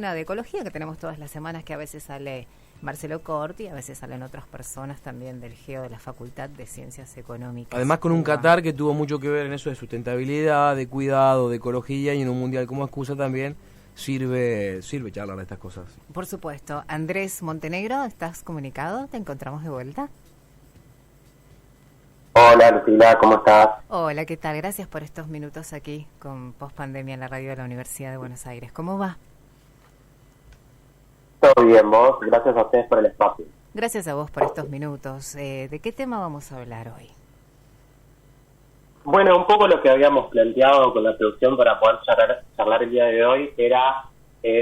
columna de ecología que tenemos todas las semanas, que a veces sale Marcelo Corti, a veces salen otras personas también del GEO de la Facultad de Ciencias Económicas. Además con un Qatar que tuvo mucho que ver en eso de sustentabilidad, de cuidado, de ecología, y en un mundial como excusa también sirve charlar de estas cosas. Por supuesto. Andrés Montenegro, ¿estás comunicado? ¿Te encontramos de vuelta? Hola Lucila, ¿cómo estás? Hola, ¿qué tal? Gracias por estos minutos aquí con Post-Pandemia en la radio de la Universidad de Buenos Aires. ¿Cómo va? Todo bien, vos. Gracias a ustedes por el espacio. Gracias a vos por estos minutos. ¿De qué tema vamos a hablar hoy? Bueno, un poco lo que habíamos planteado con la producción para poder charlar el día de hoy era,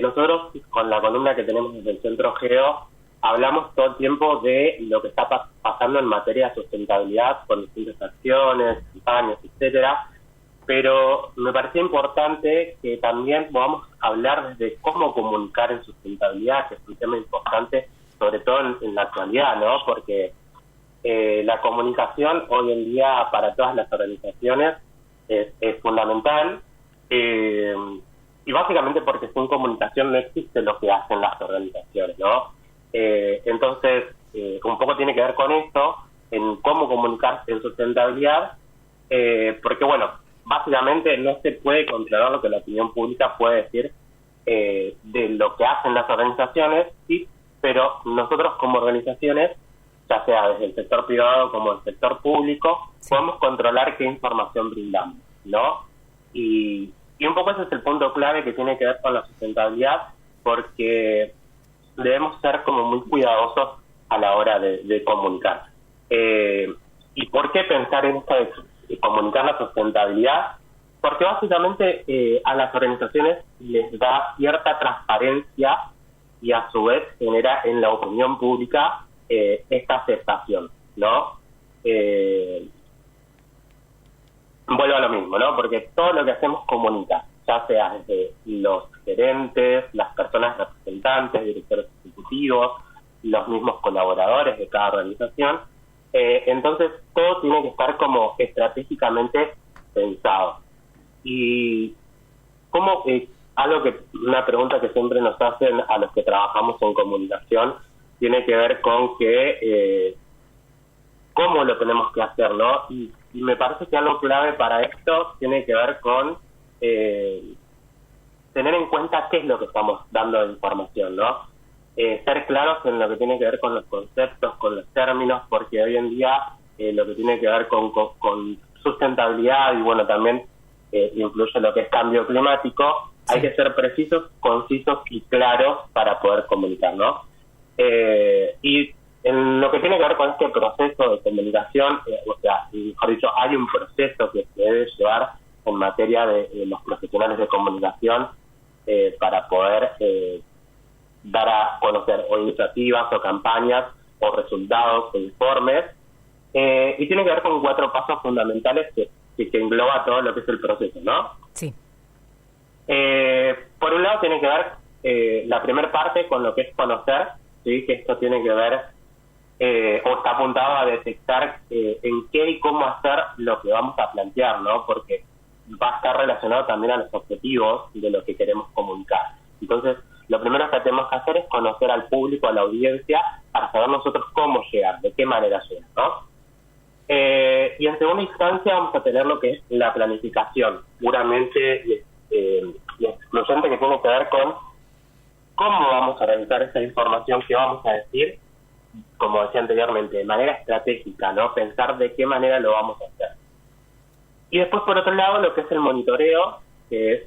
nosotros con la columna que tenemos desde el Centro Geo, hablamos todo el tiempo de lo que está pasando en materia de sustentabilidad con distintas acciones, campañas, etcétera, pero me parecía importante que también podamos hablar de cómo comunicar en sustentabilidad, que es un tema importante, sobre todo en la actualidad, ¿no? Porque la comunicación hoy en día para todas las organizaciones es fundamental, y básicamente porque sin comunicación no existe lo que hacen las organizaciones, ¿no? Entonces, un poco tiene que ver con esto, en cómo comunicar en sustentabilidad, porque bueno, básicamente no se puede controlar lo que la opinión pública puede decir de lo que hacen las organizaciones, sí, pero nosotros como organizaciones, ya sea desde el sector privado como el sector público, sí, podemos controlar qué información brindamos, ¿no? Y un poco ese es el punto clave que tiene que ver con la sustentabilidad, porque debemos ser como muy cuidadosos a la hora de comunicar. ¿Y por qué pensar en esto de comunicar la sustentabilidad? Porque básicamente a las organizaciones les da cierta transparencia y a su vez genera en la opinión pública esta aceptación, ¿no? Vuelvo a lo mismo, ¿no? Porque todo lo que hacemos comunica, ya sea desde los gerentes, las personas representantes, directores ejecutivos, los mismos colaboradores de cada organización. Entonces, todo tiene que estar como estratégicamente pensado. Y como una pregunta que siempre nos hacen a los que trabajamos en comunicación tiene que ver con que cómo lo tenemos que hacer, ¿no? Y me parece que algo clave para esto tiene que ver con tener en cuenta qué es lo que estamos dando de información, ¿no? Ser claros en lo que tiene que ver con los conceptos, con los términos, porque hoy en día lo que tiene que ver con sustentabilidad y bueno, también incluye lo que es cambio climático, sí, hay que ser precisos, concisos y claros para poder comunicar, ¿no? Y en lo que tiene que ver con este proceso de comunicación, o sea, mejor dicho, hay un proceso que se debe llevar en materia de los profesionales de comunicación para poder dar a conocer o iniciativas o campañas o resultados o informes, y tiene que ver con 4 pasos fundamentales que engloba todo lo que es el proceso, ¿no? Sí. Por un lado tiene que ver la primera parte con lo que es conocer, ¿sí? Que esto tiene que ver o está apuntado a detectar en qué y cómo hacer lo que vamos a plantear, ¿no? Porque va a estar relacionado también a los objetivos de lo que queremos comunicar. Entonces, lo primero que tenemos que hacer es conocer al público, a la audiencia, para saber nosotros cómo llegar, de qué manera llegar, ¿no? Y en segunda instancia vamos a tener lo que es la planificación, puramente excluyente, que tiene que ver con cómo vamos a realizar esa información que vamos a decir, como decía anteriormente, de manera estratégica, ¿no? Pensar de qué manera lo vamos a hacer. Y después, por otro lado, lo que es el monitoreo, que es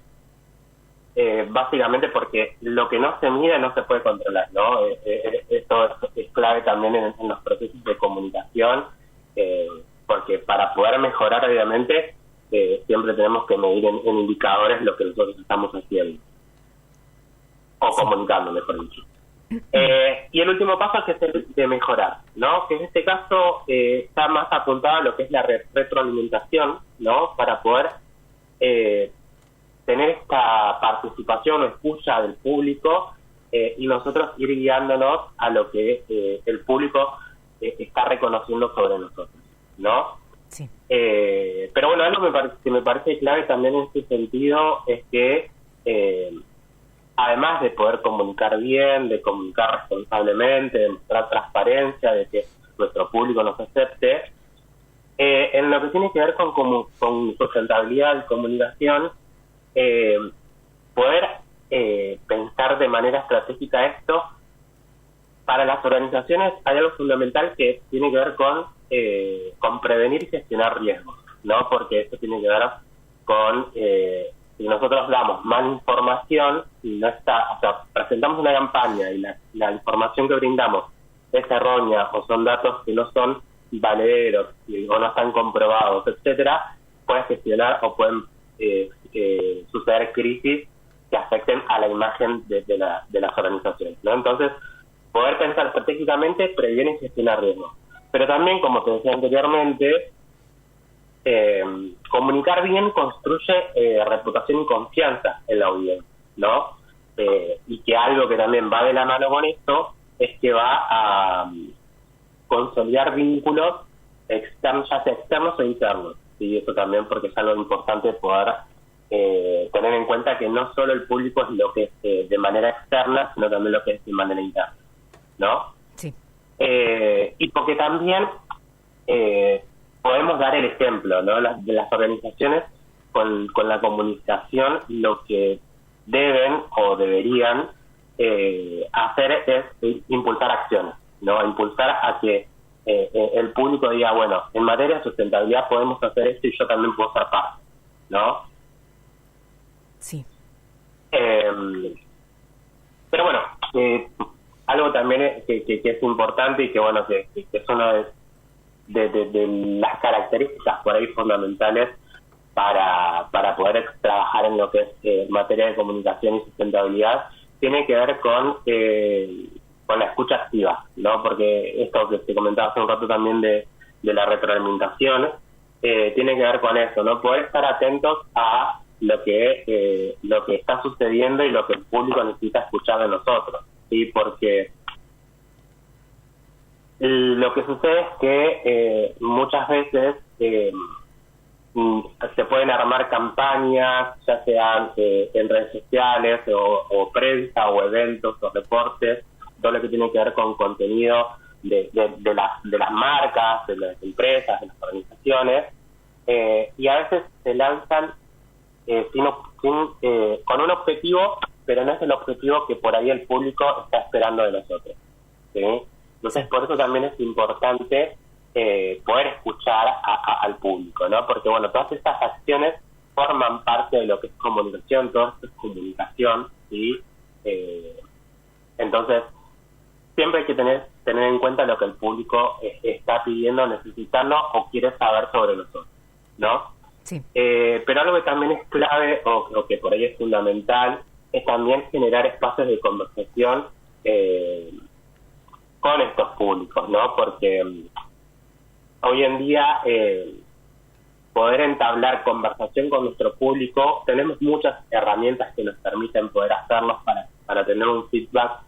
básicamente porque lo que no se mide no se puede controlar, ¿no? Esto es clave también en los procesos de comunicación, porque para poder mejorar, obviamente, siempre tenemos que medir en indicadores lo que nosotros estamos haciendo, o comunicando, mejor dicho. Y el último paso es el de mejorar, ¿no? Que en este caso está más apuntado a lo que es la retroalimentación, ¿no? Para poder tener esta participación o escucha del público y nosotros ir guiándonos a lo que el público está reconociendo sobre nosotros, ¿no? Sí. Pero bueno, algo que me parece clave también en este sentido es que además de poder comunicar bien, de comunicar responsablemente, de mostrar transparencia, de que nuestro público nos acepte, en lo que tiene que ver con sustentabilidad y comunicación, poder pensar de manera estratégica esto. Para las organizaciones hay algo fundamental que tiene que ver con prevenir y gestionar riesgos, ¿no? Porque esto tiene que ver con si nosotros damos mala información y no está, o sea, presentamos una campaña y la información que brindamos es errónea o son datos que no son valederos o no están comprobados, etcétera, puede gestionar o pueden suceder crisis que afecten a la imagen de las organizaciones, ¿no? Entonces, poder pensar estratégicamente previene y gestionar riesgos. Pero también, como te decía anteriormente, comunicar bien construye reputación y confianza en la audiencia, ¿no? Y que algo que también va de la mano con esto es que va a consolidar vínculos externos, ya sea externos o internos. Y eso también porque es algo importante poder tener en cuenta que no solo el público es lo que es de manera externa, sino también lo que es de manera interna, ¿no? Sí. Y porque también podemos dar el ejemplo, ¿no? De las organizaciones con la comunicación, lo que deben o deberían hacer es impulsar acciones, ¿no? Impulsar a que el público diga, bueno, en materia de sustentabilidad podemos hacer esto y yo también puedo ser parte, ¿no? Sí. Pero bueno, algo también que es importante y que bueno que es una de las características por ahí fundamentales para poder trabajar en lo que es materia de comunicación y sustentabilidad, tiene que ver con la escucha activa, ¿no? Porque esto que te comentaba hace un rato también de la retroalimentación, tiene que ver con eso, ¿no? Poder estar atentos a lo que está sucediendo y lo que el público necesita escuchar de nosotros, ¿sí? Porque lo que sucede es que muchas veces se pueden armar campañas, ya sean en redes sociales o prensa o eventos o reportes, todo lo que tiene que ver con contenido de las marcas, de las empresas, de las organizaciones, y a veces se lanzan con un objetivo, pero no es el objetivo que por ahí el público está esperando de nosotros, ¿sí? Entonces, por eso también es importante poder escuchar al público, ¿no? Porque, bueno, todas estas acciones forman parte de lo que es comunicación, todo esto es comunicación, ¿sí? Entonces, siempre hay que tener en cuenta lo que el público está pidiendo, necesitando o quiere saber sobre nosotros, ¿no? Sí. Pero algo que también es clave o que por ahí es fundamental es también generar espacios de conversación con estos públicos, ¿no? Porque hoy en día poder entablar conversación con nuestro público, tenemos muchas herramientas que nos permiten poder hacerlo para tener un feedback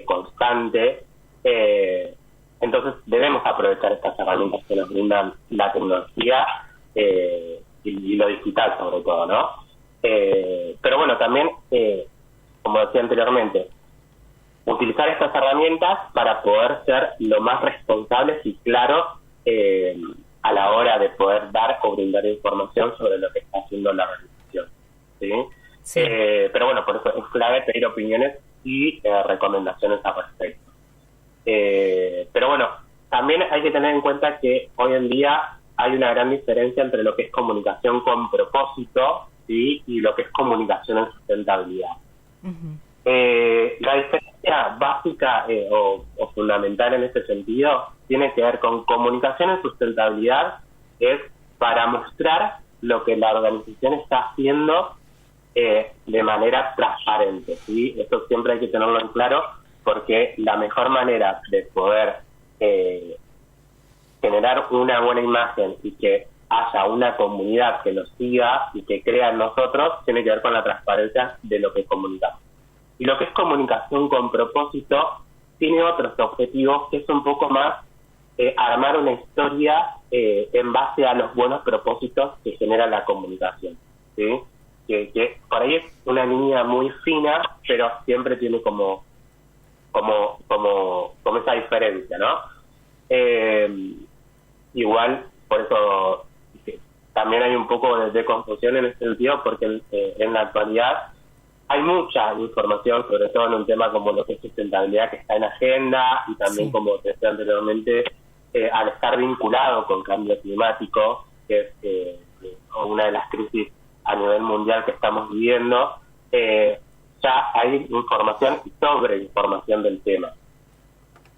constante. Entonces debemos aprovechar estas herramientas que nos brindan la tecnología y lo digital sobre todo, ¿no? Pero bueno, también, como decía anteriormente, utilizar estas herramientas para poder ser lo más responsables y claros a la hora de poder dar o brindar información sobre lo que está haciendo la organización, ¿sí? Sí. Pero bueno, por eso es clave pedir opiniones y recomendaciones al respecto. Pero bueno, también hay que tener en cuenta que hoy en día hay una gran diferencia entre lo que es comunicación con propósito, ¿sí? Y lo que es comunicación en sustentabilidad. Uh-huh. La diferencia básica o fundamental en este sentido tiene que ver con comunicación en sustentabilidad, es para mostrar lo que la organización está haciendo de manera transparente, ¿sí? Esto siempre hay que tenerlo en claro, porque la mejor manera de poder generar una buena imagen y que haya una comunidad que nos siga y que crea en nosotros tiene que ver con la transparencia de lo que comunicamos. Y lo que es comunicación con propósito tiene otros objetivos, que es un poco más armar una historia en base a los buenos propósitos que genera la comunicación, ¿sí? que por ahí es una línea muy fina, pero siempre tiene como esa diferencia, ¿no? Igual, por eso también hay un poco de confusión en ese sentido, porque en la actualidad hay mucha información, sobre todo en un tema como lo que es sustentabilidad, que está en agenda, y también, como te decía anteriormente, al estar vinculado con cambio climático, que es una de las crisis a nivel mundial que estamos viviendo, ya hay información y sobre información del tema.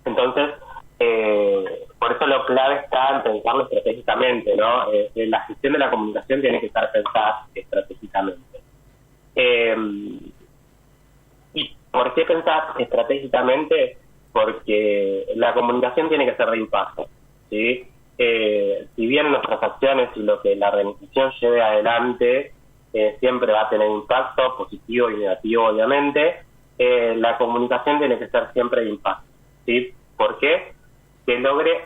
Entonces, por eso lo clave está en pensarlo estratégicamente, ¿no? La gestión de la comunicación tiene que estar pensada estratégicamente. ¿Y por qué pensar estratégicamente? Porque la comunicación tiene que ser de impacto, ¿sí? Si bien nuestras acciones y lo que la organización lleve adelante siempre va a tener impacto positivo y negativo, obviamente, la comunicación tiene que ser siempre de impacto, ¿sí? ¿Por qué? Que logre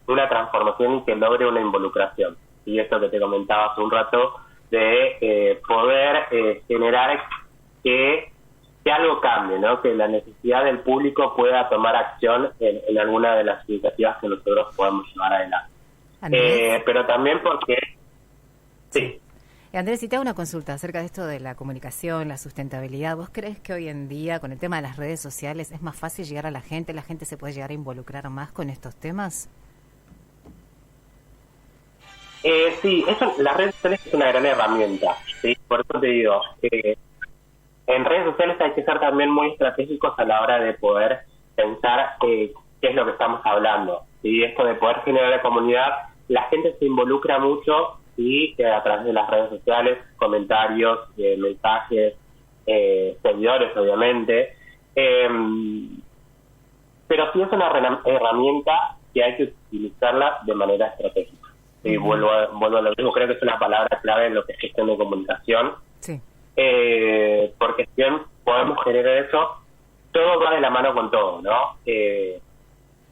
una transformación y que logre una involucración. Y esto que te comentaba hace un rato, de poder generar que algo cambie, ¿no? Que la necesidad del público pueda tomar acción en alguna de las iniciativas que nosotros podemos llevar adelante. Pero también porque... Sí. Andrés, si te hago una consulta acerca de esto de la comunicación, la sustentabilidad, ¿vos crees que hoy en día, con el tema de las redes sociales, es más fácil llegar a la gente se puede llegar a involucrar más con estos temas? Sí, las redes sociales es una gran herramienta, ¿sí? Por eso te digo, en redes sociales hay que ser también muy estratégicos a la hora de poder pensar qué es lo que estamos hablando, ¿sí? Esto de poder generar la comunidad, la gente se involucra mucho, y a través de las redes sociales, comentarios, mensajes, seguidores, obviamente. Pero sí es una herramienta que hay que utilizarla de manera estratégica. Sí, vuelvo a lo mismo, creo que es una palabra clave en lo que es gestión de comunicación. Sí. Porque si bien podemos generar eso, todo va de la mano con todo, ¿no?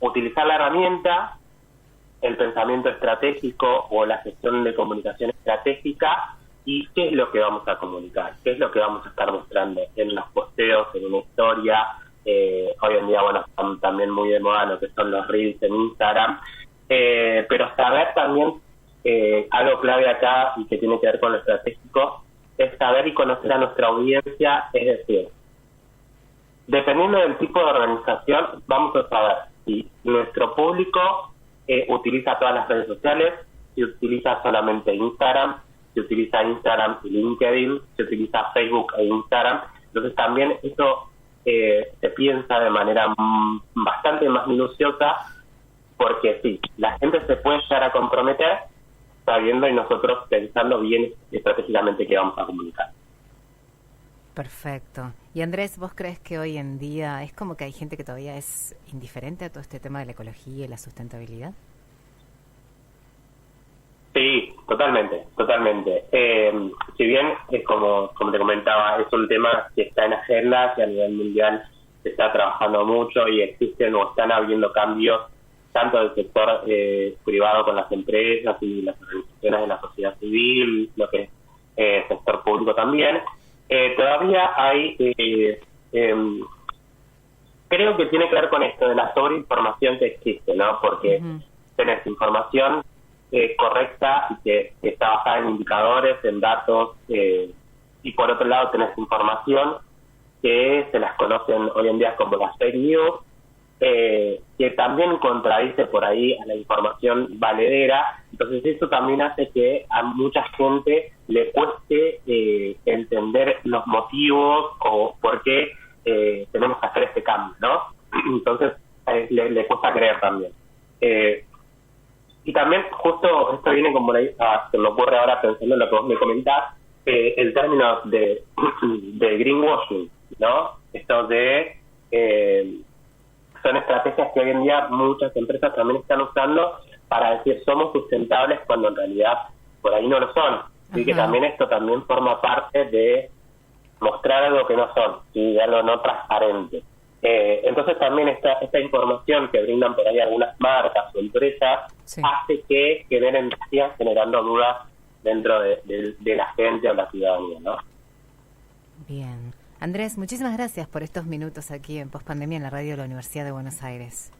Utilizar la herramienta, el pensamiento estratégico o la gestión de comunicación estratégica, y qué es lo que vamos a comunicar, qué es lo que vamos a estar mostrando en los posteos, en una historia. Hoy en día, bueno, están también muy de moda lo que son los reels en Instagram, pero saber también, algo clave acá y que tiene que ver con lo estratégico, es saber y conocer a nuestra audiencia, es decir, dependiendo del tipo de organización, vamos a saber si nuestro público utiliza todas las redes sociales, si utiliza solamente Instagram, si utiliza Instagram y LinkedIn, si utiliza Facebook e Instagram. Entonces también eso se piensa de manera bastante más minuciosa, porque sí, la gente se puede llegar a comprometer sabiendo y nosotros pensando bien estratégicamente qué vamos a comunicar. Perfecto. Y Andrés, ¿vos crees que hoy en día es como que hay gente que todavía es indiferente a todo este tema de la ecología y la sustentabilidad? Sí, totalmente. Si bien es como te comentaba, es un tema que está en agenda, que a nivel mundial se está trabajando mucho y existen o están habiendo cambios tanto del sector privado con las empresas y las organizaciones de la sociedad civil, lo que es sector público también. Todavía hay, creo que tiene que ver con esto de la sobreinformación que existe, ¿no? Porque tenés información correcta y que está basada en indicadores, en datos, y por otro lado tenés información que se las conocen hoy en día como las fake news, que también contradice por ahí a la información valedera. Entonces eso también hace que a mucha gente le cueste entender los motivos o por qué tenemos que hacer este cambio, ¿no? Entonces le cuesta creer también. Y también justo esto viene como se me ocurre ahora pensando en lo que vos me comentás, el término de greenwashing, ¿no? Esto de son estrategias que hoy en día muchas empresas también están usando para decir somos sustentables cuando en realidad por ahí no lo son. Así que también esto también forma parte de mostrar algo que no son, ¿sí? Algo no transparente. Entonces también esta información que brindan por ahí algunas marcas o empresas hace que generen noticias generando dudas dentro de la gente o la ciudadanía, ¿no? Bien. Andrés, muchísimas gracias por estos minutos aquí en Postpandemia en la radio de la Universidad de Buenos Aires.